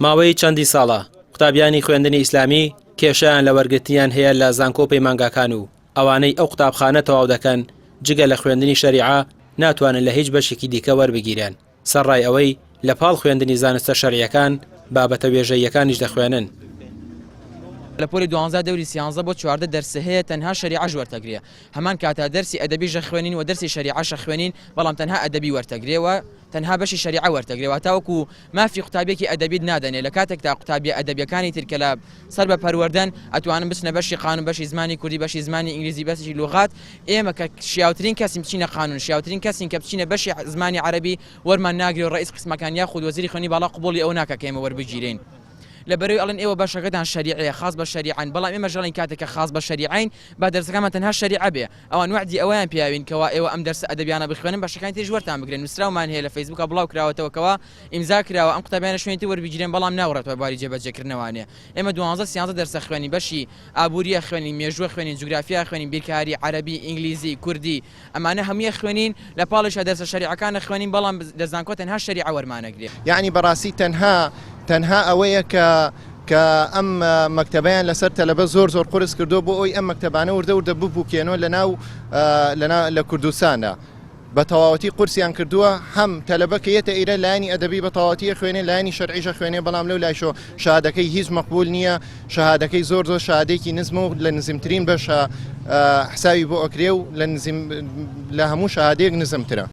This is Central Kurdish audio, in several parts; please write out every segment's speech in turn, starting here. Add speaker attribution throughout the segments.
Speaker 1: ماوەی چەندی ساڵە قوتابیانی خوێندنی ئیسلامی کێشیان لە وەرگرتنیان هەیە لە زانکۆ پەیمانگاکان و ئەوانەی ئەو قوتابخانە تەواو دەکەن جگە لە خوێندنی شەریعە ناتوانن لە هیچ بەشێکی دیکە وەربگیرن سەرڕای ئەوەی لە پاڵ خوێندنی زانستە شەریعەکان بابەتە وێژەیەکانیش دەخوێنن.
Speaker 2: لە پۆلی 12 دەوری 13 بۆ 14 دەرس هەیە تەنها شەریعەش وەرتەگرێ هەمان کاتە دەرسی ئەدەبیش خوێنین و دەرسی شەریعەش خوێنین بەڵام تەنها ئەدەبی وەرتەگرێەوە تەنها بەشی شەریعە وەرتەگرێەوە تاوەکو مافی قوتابێکی ئەدەبیت نادەنێ لە کاتێکدا قوتابی ئەدەبیەکانی ترکە لە سەر بە پەروەردەن ئەتوانن بچنە بەشی قانون بەشی زمانی کوردی بەشی زمانی ئینگلیزی بەشی لوغات ئێمە کە شیاوترین کەسیم بچینە قانون شیاوترین کەسین کە بچینە بەشی زمانی عەربی وەرمان ناگرێ و ڕئیس قسمەکان یاخود وەزیری خوێنی باڵا قبوڵی ئەو ناکە کە ئێمە وەربگیرین لەبەرەوەی ئەڵێن ئێوە بەشەکەتان شەریعەیە خاص بە شەریعەن بەڵام ئێمە ژەڵین کاتێکە خاص بە شەریعەین با دەرسەکانمان تەنها شەریعە بێ ئەوان وعدی ئەوەیان پیاوین کەوا ئێوە ئەم دەرسە ئەدەبیانە بخوێنن بەشەکانی تریش وەرتان بگرن نووسراومان هەیە لە فەیسبووکە بڵاو کراوەتەوە کەوا ئیمزا کراوە ئەم قوتابیانە شوێنی وەربگیرن بەڵام ناوەڕێتەوە باری جێبەجێکردنەوەیە ئێمە 12 دەرسە خوێنی بەشی ئابووریە خوێنین مێژووە خوێنین جوگرافیا خوێنین بیرکاری عەربی ئینگلیزی کوردی ئەمانە هەموویە خوێنین لە پاڵیشە دەرسە شەریعەکانە خوێنین بەڵام لە زانکۆ تەنها شەریعە وەرمانەگرێ
Speaker 3: یعنی بەڕاستی تەنها ئەوەیە کە ئەم مەکتەبیان لەسەر تەلەبە زۆر قرس کردو بۆ ئەوی ئەم مەکتەبانە وردە ببووکێنەوە لە کوردستانە بە تەواوەتی قورسیان کردووە هەم تەلەبە کە یەتە ئیرە لایانی ئەدەبی بە تەواوەتیە خوێنێ لایانی شەرعیشە خوێنێ بەڵام لەو لایشۆ شەهادەکەی هیچ مەقبول نییە شەهادەکەی زۆر شەهادەیەکی نزم و لە نزمترین بەشە حساوی بۆ ئەکرێ و لە هەموو شەهادەیەک نزمترە.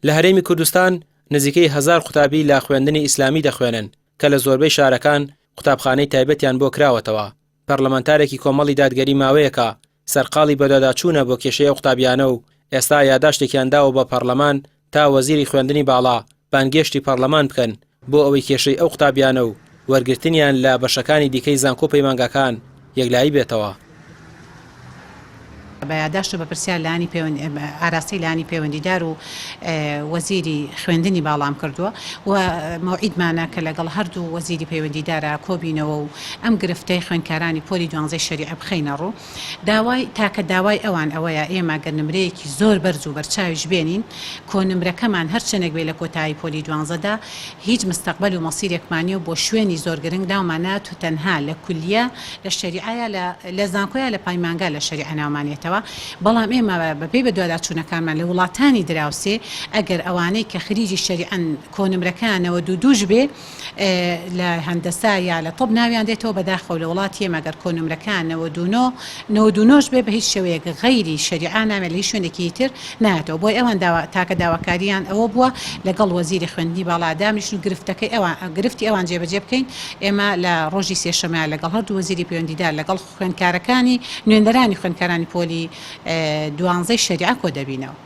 Speaker 1: لە هەرێمی کوردستان نزیکەی 1000 قوتابی لە خوێندنی ئیسلامی دەخوێنن کە لە زۆربەی شارەکان قوتابخانەی تایبەتیان بۆ کراوەتەوە. پەرلەمانتارێکی کۆمەڵی دادگەری ماوەیەکە سەرقاڵی بەداداچوونە بۆ کێشەیە قوتابیانە و ئێستا یاداشتێکیان داوە بە پەرلەمان تا وەزیری خوێندنی باڵا بانگێشتی پەرلەمان بکەن بۆ ئەوەی کێشەی ئەو قوتابیانە و وەرگرتنیان لە بەشەکانی دیکەی زانکۆ پەیمانگاکان یەکلایی بێتەوە.
Speaker 4: بە یادداشت بە پرسیار لانی ئاراستی لانی پەیوەندیدار و وەزیری خوێندنی باڵام کردووە و مەوعیدمانە کە لەگەڵ هەردوو وەزیری پەیوەندیدارە کۆبینەوە و ئەم گرفتەی خوێندکارانی پۆلی 12 شەریعە بخەینە ڕوو تاکە داوای ئەوان ئەوەیە ئێمە گەر نمرەیەکی زۆر بەرز و بەرچاویش بێنین کۆنمرەکەمان هەرچەنێک بێ لە کۆتایی پۆلی 12دا هیچ مستەقبەل و مەسیرێکمانی و بۆ شوێنی زۆر گرنگ داومانە تو تەنها لە کولیە لە شەریعەیە لە زانکۆیە لە پایمانگا لە شەریعە ناومانێتەوە بەڵام ئێمە بەپێی بە دوواداچوونەکانمان لە وڵاتانی دراوسێ ئەگەر ئەوانەی کە خریجی شەریعەن کۆنمرەکانەوە دووش بێ لە هەندەسا یا لە تۆپ ناویان دێتەوە بەداخەو لە وڵاتی ئێمە ئەگەر کۆنمرەکانەوە دوونۆش بێ بە هیچ شێوەیەک غەیری شەریعە نامێت لە هیچ شوێنێکی تر نایەتەوە بۆی ئەوان تاکە داواکاریان ئەوە بووە لەگەڵ وەزیری خوێندنی باڵا دامنیشن گرفتی ئەوان جێبەجێ بکەین ئێمە لە ڕۆژی سێشەمە لەگەڵ هەردوو وەزیری پەیوەندیدار لەگەڵ خوێندکارەکانی نوێنەرانی خوێندکارانی پۆلی 12 شەریعە کۆ دەبینەوە.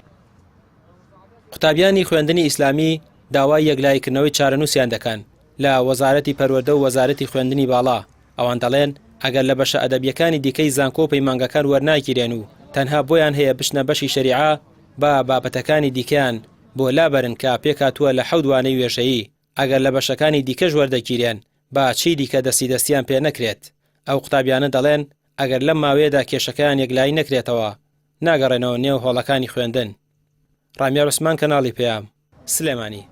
Speaker 1: قوتابیانی خوێندنی ئیسلامی داوای یەکلایکردنەوەی چارەنووسیان دەکەن لە وەزارەتی پەروەردە و وەزارەتی خوێندنی باڵا ئەوان دەڵێن ئەگەر لە بەشە ئەدەبیەکانی دیکەی زانکۆ پەیمانگەکان وەرناگیرێن و تەنها بۆیان هەیە بچنە بەشی شەریعە با بابەتەکانی دیکەیان بۆ لابەرن کە پێکاتووە لە حەودوانەی وێژەیی ئەگەر لە بەشەکانی دیکەش وەردەگیرێن با چی دیکە دەستیان پێ نەکرێت. ئەو قوتابیانە دەڵێن ئەگەر لەم ماوەیەدا کێشەکەیان یەکلایی نەکرێتەوە ناگەڕێنەوە نێو هۆڵەکانی خوێندن. ڕامیار عوسمان کەناڵی پێیام سلێمانی.